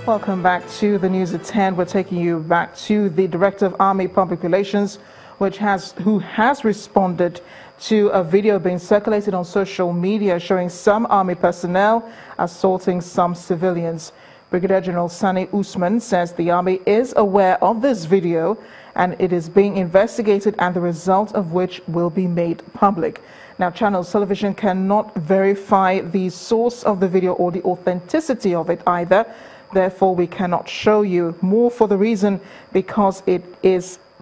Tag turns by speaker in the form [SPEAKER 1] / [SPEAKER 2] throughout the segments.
[SPEAKER 1] Welcome back to the news at 10. We're taking you back to the Director of Army Public Relations, who has responded to a video being circulated on social media showing some army personnel assaulting some civilians. Brigadier General Sani Usman says the army is aware of this video and it is being investigated, and the result of which will be made public. Now, Channels Television cannot verify the source of the video or the authenticity of it either. Therefore, we cannot show you, more for the reason because it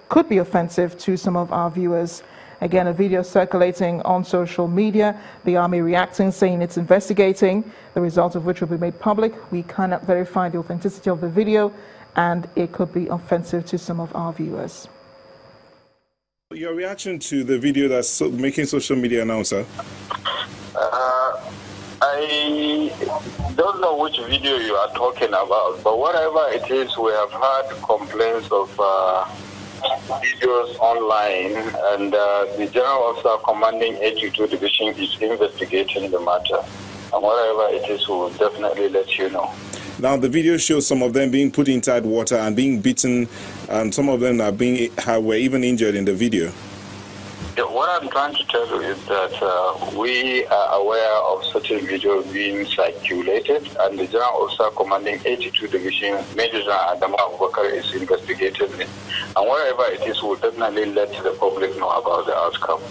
[SPEAKER 1] could be offensive to some of our viewers. Again, a video circulating on social media, the army reacting, saying it's investigating, the result of which will be made public. We cannot verify the authenticity of the video, and it could be offensive to some of our viewers.
[SPEAKER 2] Your reaction to the video that's making social media now, sir?
[SPEAKER 3] I don't know which video you are talking about, but whatever it is, we have had complaints of videos online, and the General Officer Commanding 82 Division is investigating the matter. And whatever it is, we will definitely let you know.
[SPEAKER 2] Now, the video shows some of them being put inside water and being beaten, and some of them were even injured in the video.
[SPEAKER 3] Yeah, what I'm trying to tell you is that we are aware of certain videos being circulated, and the General Officer Commanding 82 Division, Major General Adama Abubakar, is investigating it. And whatever it is, we'll definitely let the public know about the outcome.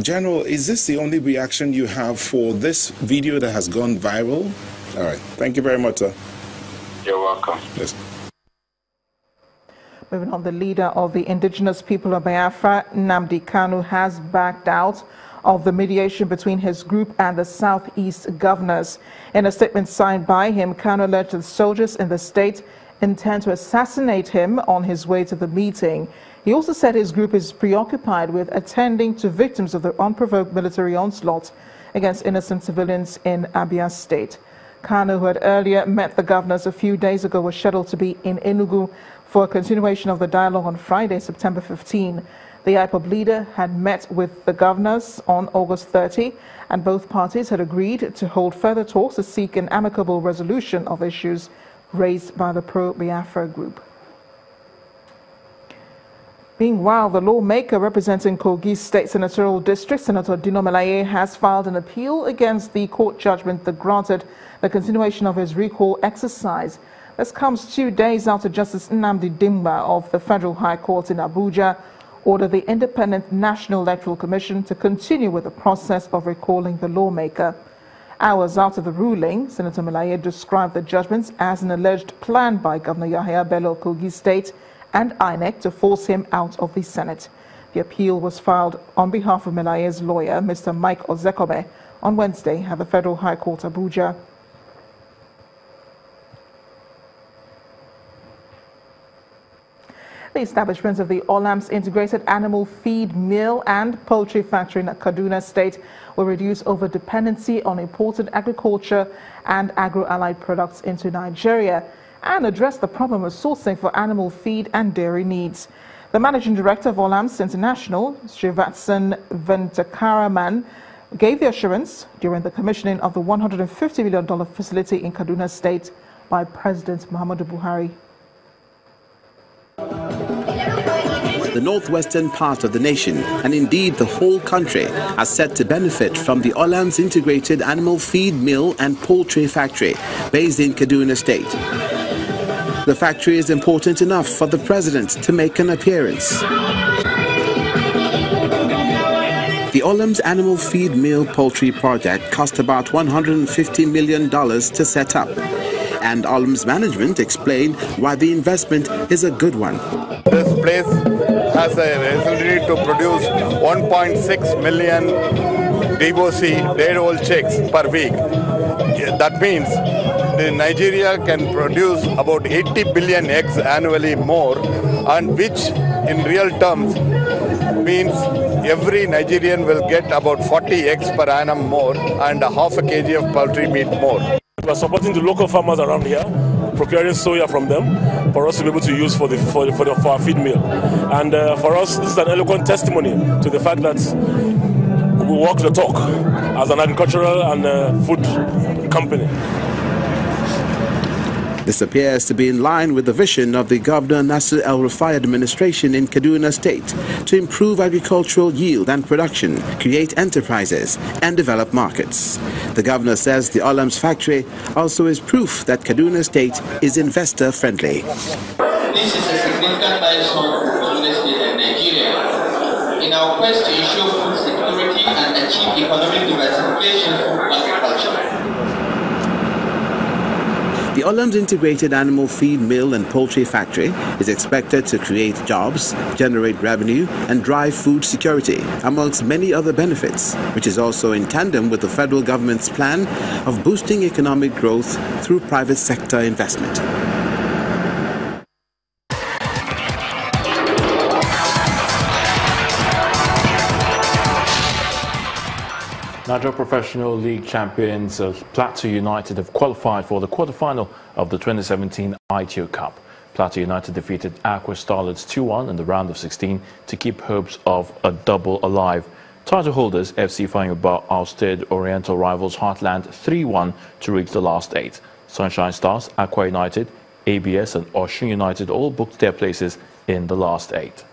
[SPEAKER 2] General, is this the only reaction you have for this video that has gone viral? All right. Thank you very much, sir.
[SPEAKER 3] You're welcome.
[SPEAKER 2] Yes.
[SPEAKER 1] Moving on, the leader of the indigenous people of Biafra, Nnamdi Kanu, has backed out of the mediation between his group and the Southeast governors. In a statement signed by him, Kanu alleged that soldiers in the state intend to assassinate him on his way to the meeting. He also said his group is preoccupied with attending to victims of the unprovoked military onslaught against innocent civilians in Abia State. Kanu, who had earlier met the governors a few days ago, was scheduled to be in Enugu for a continuation of the dialogue on Friday, September 15. The IPOB leader had met with the governors on August 30, and both parties had agreed to hold further talks to seek an amicable resolution of issues raised by the pro-Biafra group. Meanwhile, the lawmaker representing Kogi State Senatorial District, Senator Dino Melaye, has filed an appeal against the court judgment that granted the continuation of his recall exercise. This comes 2 days after Justice Nnamdi Dimba of the Federal High Court in Abuja ordered the Independent National Electoral Commission to continue with the process of recalling the lawmaker. Hours after the ruling, Senator Melaye described the judgments as an alleged plan by Governor Yahaya Bello of Kogi State and INEC to force him out of the Senate. The appeal was filed on behalf of Melaye's lawyer, Mr. Mike Ozekome, on Wednesday at the Federal High Court, Abuja. The establishment of the Olam's Integrated Animal Feed Mill and Poultry Factory in Kaduna State will reduce over-dependency on imported agriculture and agro-allied products into Nigeria and address the problem of sourcing for animal feed and dairy needs. The managing director of Olam's International, Srivatsan Ventakaraman, gave the assurance during the commissioning of the $150 million facility in Kaduna State by President Muhammadu Buhari.
[SPEAKER 4] The northwestern part of the nation, and indeed the whole country, are set to benefit from the Olam's Integrated Animal Feed Mill and Poultry Factory based in Kaduna State. The factory is important enough for the president to make an appearance. The Olam's Animal Feed Mill Poultry project cost about $150 million to set up, and Olam's management explained why the investment is a good one.
[SPEAKER 5] This place has a facility to produce 1.6 million DOC, day-old chicks, per week. That means Nigeria can produce about 80 billion eggs annually more, and which in real terms means every Nigerian will get about 40 eggs per annum more and half a kg of poultry meat more.
[SPEAKER 6] We are supporting the local farmers around here, procuring soya from them for us to be able to use for our feed mill. And for us, this is an eloquent testimony to the fact that we walk the talk as an agricultural and food company.
[SPEAKER 4] This appears to be in line with the vision of the Governor Nasser El-Rufai administration in Kaduna State to improve agricultural yield and production, create enterprises, and develop markets. The governor says the Olam's factory also is proof that Kaduna State is investor-friendly.
[SPEAKER 7] This is a significant milestone for Kaduna State and Nigeria in our quest to ensure food security and achieve economic diversification through agriculture.
[SPEAKER 4] The Olam's integrated animal feed mill and poultry factory is expected to create jobs, generate revenue, and drive food security, amongst many other benefits, which is also in tandem with the federal government's plan of boosting economic growth through private sector investment.
[SPEAKER 8] Nigeria Professional League champions Plateau United have qualified for the quarterfinal of the 2017 ITO Cup. Plateau United defeated Aqua Starlets 2-1 in the round of 16 to keep hopes of a double alive. Title holders FC Fayyoba ousted Oriental rivals Heartland 3-1 to reach the last 8. Sunshine Stars, Aqua United, ABS and Osun United all booked their places in the last 8.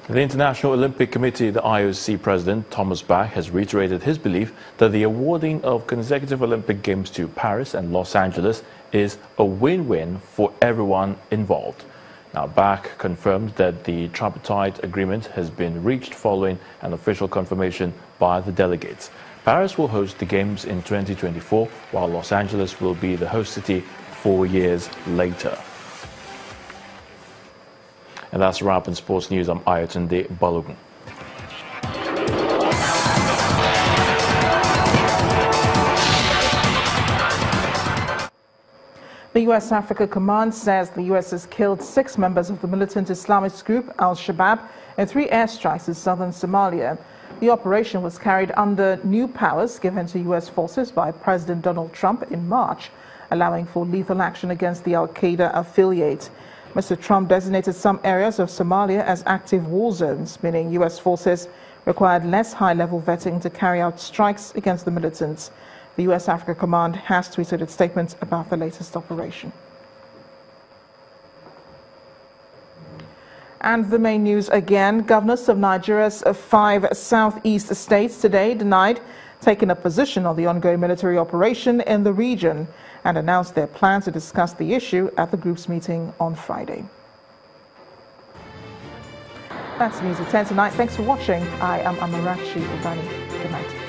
[SPEAKER 8] The International Olympic Committee, the IOC President Thomas Bach, has reiterated his belief that the awarding of consecutive Olympic Games to Paris and Los Angeles is a win-win for everyone involved. Now, Bach confirmed that the tripartite agreement has been reached following an official confirmation by the delegates. Paris will host the Games in 2024, while Los Angeles will be the host city 4 years later. And that's a wrap in sports news. I'm Ayotunde Balogun.
[SPEAKER 1] The U.S. Africa Command says the U.S. has killed 6 members of the militant Islamist group Al-Shabaab in 3 airstrikes in southern Somalia. The operation was carried under new powers given to U.S. forces by President Donald Trump in March, allowing for lethal action against the Al-Qaeda affiliate. Mr. Trump designated some areas of Somalia as active war zones, meaning U.S. forces required less high-level vetting to carry out strikes against the militants. The U.S. Africa Command has tweeted its statement about the latest operation. And the main news again, governors of Nigeria's 5 southeast states today denied taking a position on the ongoing military operation in the region and announced their plan to discuss the issue at the group's meeting on Friday. That's news at 10 tonight. Thanks for watching. I am Amarachi Ubani. Good night.